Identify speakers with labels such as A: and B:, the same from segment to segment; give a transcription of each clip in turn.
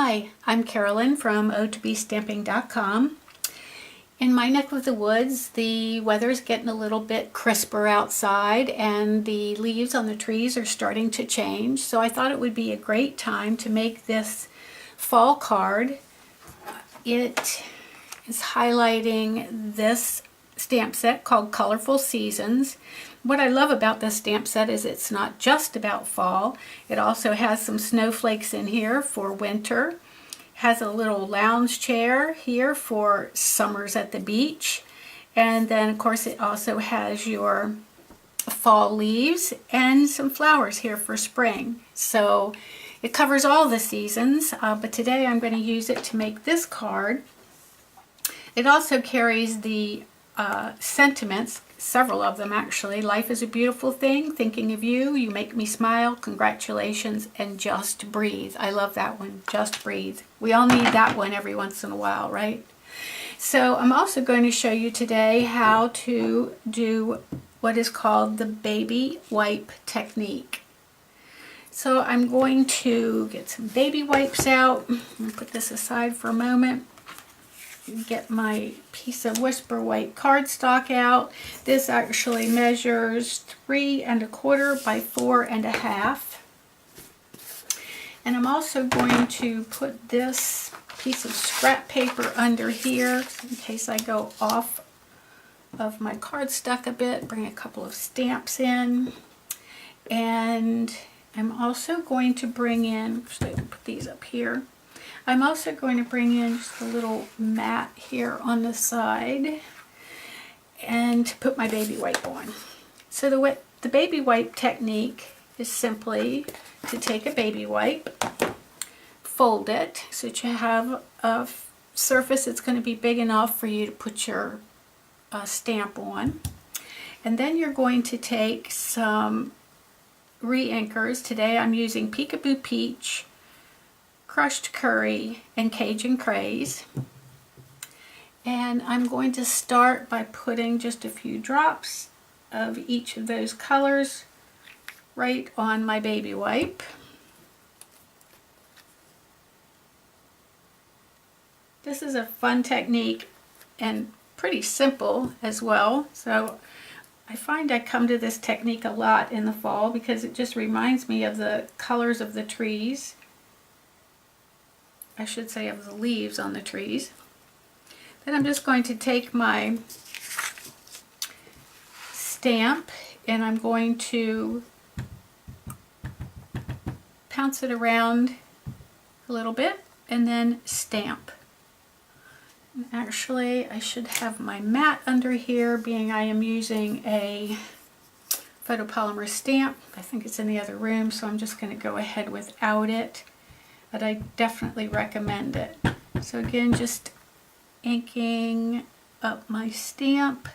A: Hi, I'm Carolyn from o2bstamping.com. In my neck of the woods, the weather is getting a little bit crisper outside and the leaves on the trees are starting to change. So I thought it would be a great time to make this fall card. It is highlighting this stamp set called Colorful Seasons. What I love about this stamp set is it's not just about fall. It also has some snowflakes in here for winter. Has a little lounge chair here for summers at the beach. And then of course it also has your fall leaves and some flowers here for spring. So it covers all the seasons, but today I'm going to use it to make this card. It also carries the sentiments, several of them actually. Life is a beautiful thing, thinking of you, you make me smile, congratulations, and just breathe. I love that one, just breathe. We all need that one every once in a while, right? So I'm also going to show you today how to do what is called the baby wipe technique. So I'm going to get some baby wipes out. I'm put this aside for a moment. Get my piece of Whisper White cardstock out. This actually measures 3 1/4 by 4 1/2. And I'm also going to put this piece of scrap paper under here in case I go off of my cardstock a bit. Bring a couple of stamps in. And I'm also going to bring in, actually I'll put these up here. I'm also going to bring in just a little mat here on the side and to put my baby wipe on. So the baby wipe technique is simply to take a baby wipe, fold it so that you have a surface that's going to be big enough for you to put your stamp on. And then you're going to take some re-inkers. Today I'm using Peekaboo Peach, Crushed Curry, and Cajun Craze. And I'm going to start by putting just a few drops of each of those colors right on my baby wipe. This is a fun technique and pretty simple as well. So I find I come to this technique a lot in the fall because it just reminds me of the colors of the trees. I should say of the leaves on the trees. Then I'm just going to take my stamp and I'm going to pounce it around a little bit and then stamp. And actually, I should have my mat under here, being I am using a photopolymer stamp. I think it's in the other room, so I'm just going to go ahead without it. But I definitely recommend it. So again, just inking up my stamp.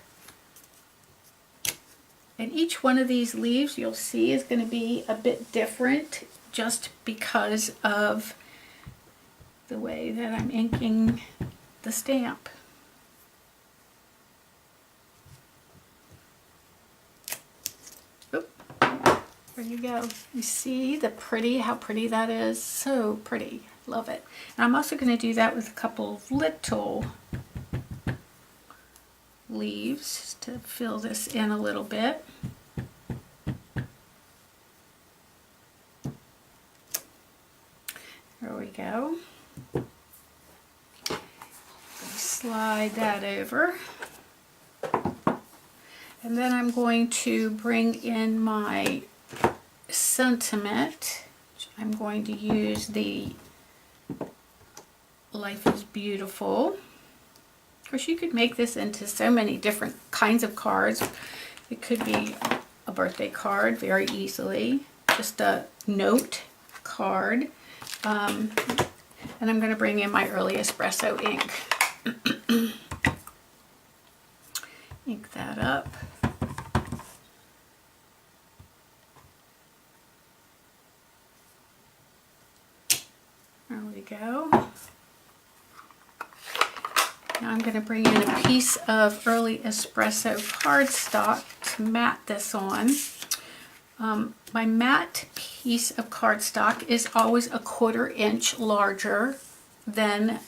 A: And each one of these leaves you'll see is going to be a bit different just because of the way that I'm inking the stamp. Oop. There you go. You see how pretty that is? So pretty. Love it. And I'm also going to do that with a couple of little leaves to fill this in a little bit. There we go. Slide that over. And then I'm going to bring in my sentiment. I'm going to use the Life is Beautiful. Of course, you could make this into so many different kinds of cards. It could be a birthday card very easily, just a note card. And I'm going to bring in my early espresso ink. Ink that up. There we go. Now I'm going to bring in a piece of early espresso cardstock to mat this on. My matte piece of cardstock is always a 1/4 inch larger than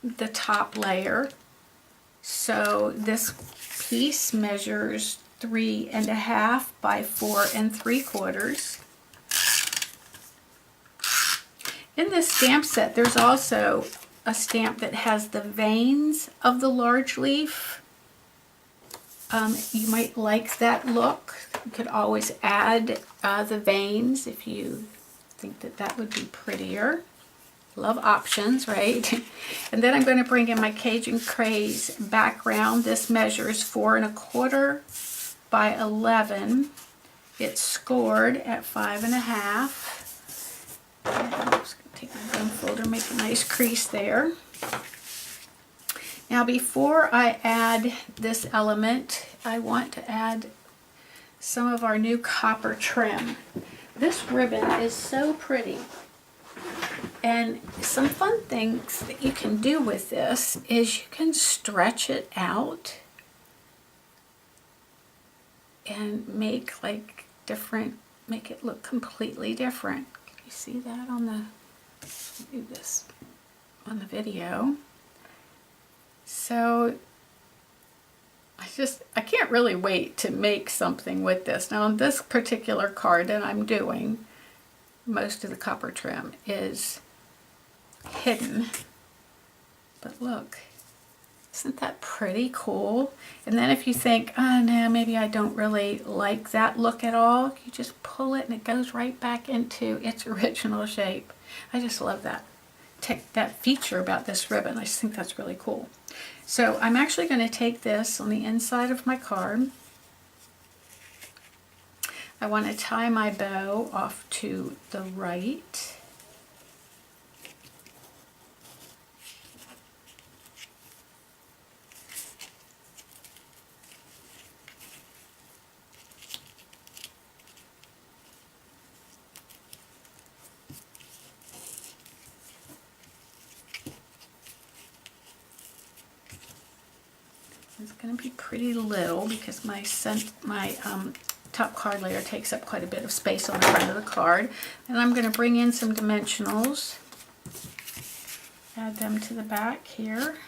A: the top layer. So this piece measures 3.5 by 4 3/4. In this stamp set, there's also a stamp that has the veins of the large leaf. You might like that look. You could always add the veins if you think that that would be prettier. Love options, right? And then I'm going to bring in my Cajun Craze background. This measures 4 1/4 by 11. It's scored at 5.5. And I'm just going to take my bone folder, make a nice crease there. Now before I add this element, I want to add some of our new copper trim. This ribbon is so pretty. And some fun things that you can do with this is you can stretch it out and make like different, make it look completely different. Can you see that on the, do this on the video? So I can't really wait to make something with this. Now on this particular card that I'm doing, most of the copper trim is hidden. But look, isn't that pretty cool? And then if you think, oh no, maybe I don't really like that look at all, you just pull it and it goes right back into its original shape. I just love that. That feature about this ribbon. I just think that's really cool. So I'm actually going to take this on the inside of my card. I want to tie my bow off to the right. It's going to be pretty little because my top card layer takes up quite a bit of space on the front of the card. And I'm going to bring in some dimensionals, add them to the back here.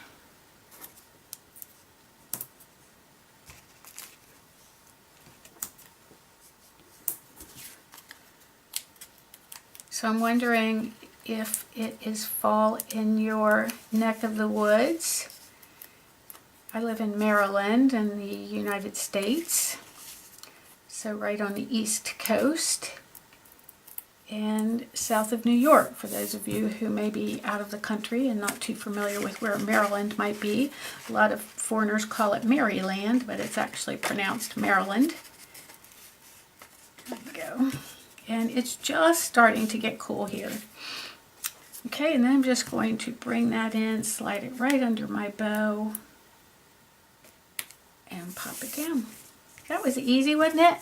A: So I'm wondering if it is fall in your neck of the woods. I live in Maryland in the United States, so right on the East Coast and south of New York, for those of you who may be out of the country and not too familiar with where Maryland might be. A lot of foreigners call it Maryland, but it's actually pronounced Maryland. There we go. And it's just starting to get cool here. Okay, and then I'm just going to bring that in, slide it right under my bow, and pop it down. That was easy, wasn't it?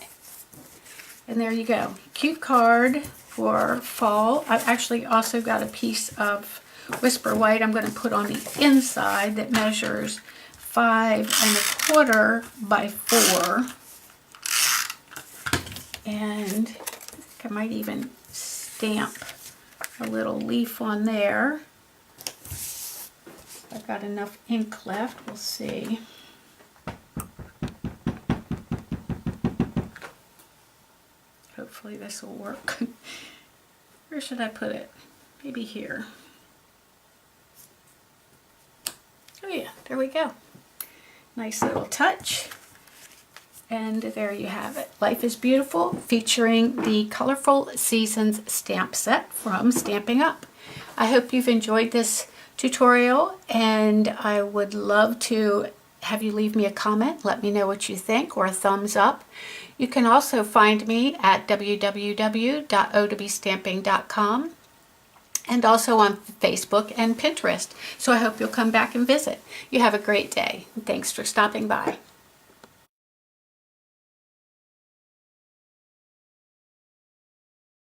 A: And there you go. Cute card for fall. I've actually also got a piece of Whisper White I'm going to put on the inside that measures 5 1/4 by 4. And I might even stamp a little leaf on there. I've got enough ink left. We'll see. Hopefully this will work. Where should I put it? Maybe here. Oh yeah, there we go. Nice little touch. And there you have it. Life is Beautiful, featuring the Colorful Seasons stamp set from Stampin' Up. I hope you've enjoyed this tutorial, and I would love to have you leave me a comment. Let me know what you think, or a thumbs up. You can also find me at www.o2bstamping.com and also on Facebook and Pinterest. So I hope you'll come back and visit. You have a great day. Thanks for stopping by.